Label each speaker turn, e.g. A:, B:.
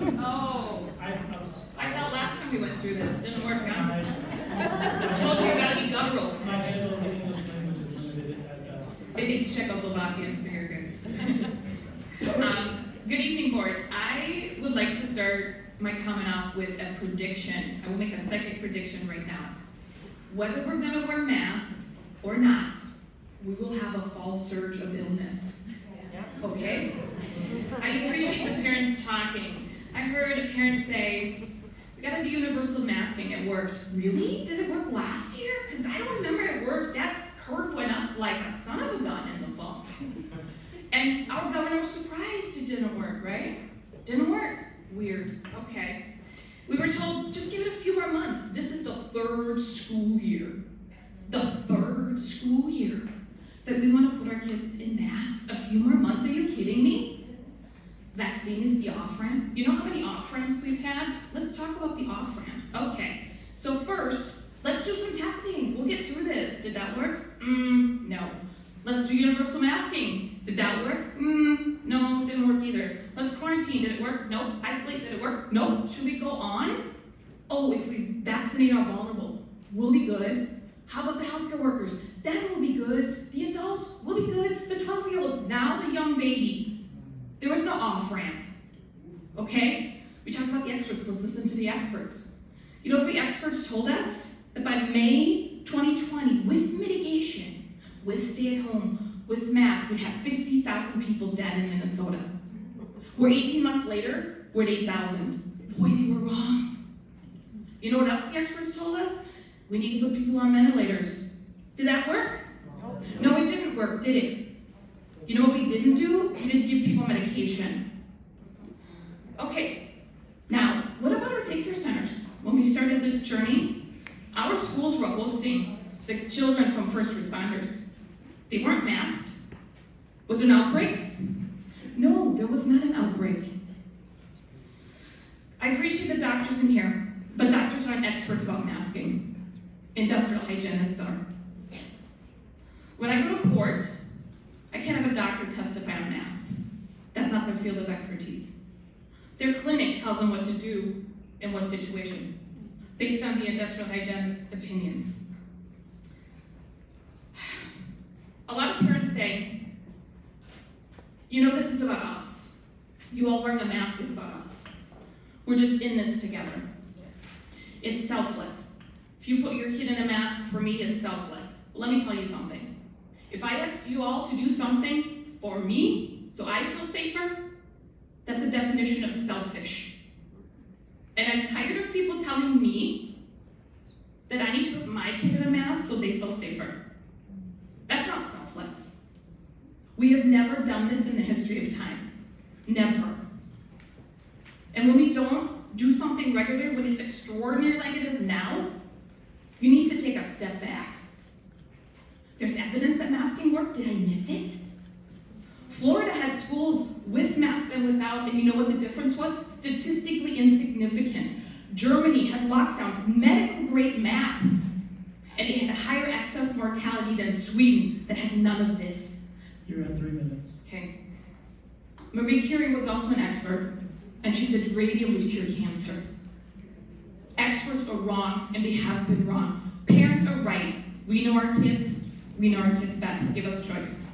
A: Oh, I thought last time we went through this, didn't work out. I
B: I
A: told you you gotta be guttural.
B: My head of English language is limited at best.
A: Maybe it's Czechoslovakian, so you're good. Good evening, board. I would like to start my comment off with a prediction. I will make a second prediction right now. Whether we're gonna wear masks or not, we will have a fall surge of illness. Okay? I appreciate the parents talking. I heard a parent say, we gotta do universal masking, it worked. Really? Did it work last year? Because I don't remember it worked. That curve went up like a son of a gun in the fall. And our governor was surprised it didn't work, right? Didn't work. Weird. Okay. We were told, just give it a few more months. This is the third school year. The third school year that we want to put our kids in masks. A few more months? Are you kidding me? Vaccine is the off-ramp. You know how many off-ramps we've had? Let's talk about the off-ramps. Okay. So first, let's do some testing. We'll get through this. Did that work? No. Let's do universal masking. Did that work? No, didn't work either. Let's quarantine. Did it work? Nope. Isolate. Did it work? Nope. Should we go on? Oh, if we vaccinate our vulnerable, we'll be good. How about the healthcare workers? Then we'll be good. The adults will be good. The 12-year-olds, now the young babies. There was no off-ramp. Okay? We talked about the experts. Let's listen to the experts. You know what the experts told us? That by May 2020, with mitigation, with stay-at-home, with masks, we'd have 50,000 people dead in Minnesota. We're 18 months later, we're at 8,000. Boy, they were wrong. You know what else the experts told us? We need to put people on ventilators. Did that work? No, it didn't work, did it? You know what we didn't do? We didn't give people medication. Okay, now, what about our daycare centers? When we started this journey, our schools were hosting the children from first responders. They weren't masked. Was there an outbreak? No, there was not an outbreak. I appreciate the doctors in here, but doctors aren't experts about masking. Industrial hygienists are. When I go to court, I can't have a doctor testify on masks. That's not their field of expertise. Their clinic tells them what to do in what situation, based on the industrial hygienist's opinion. A lot of parents say, you know, this is about us. You all wearing a mask is about us. We're just in this together. It's selfless. If you put your kid in a mask, for me, it's selfless. Let me tell you something. If I ask you all to do something for me, so I feel safer, that's a definition of selfish. And I'm tired of people telling me that I need to put my kid in a mask so they feel safer. That's not selfless. We have never done this in the history of time. Never. And when we don't do something regular, when it's extraordinary like it is now, you need to take a step back. There's evidence that masking worked. Did I miss it? Florida had schools with masks and without, and you know what the difference was? Statistically insignificant. Germany had lockdowns, medical grade masks, and they had a higher excess mortality than Sweden that had none of this.
B: You're at 3 minutes.
A: Okay. Marie Curie was also an expert, and she said radium would cure cancer. Experts are wrong, and they have been wrong. Parents are right. We know our kids best. Give us a choice.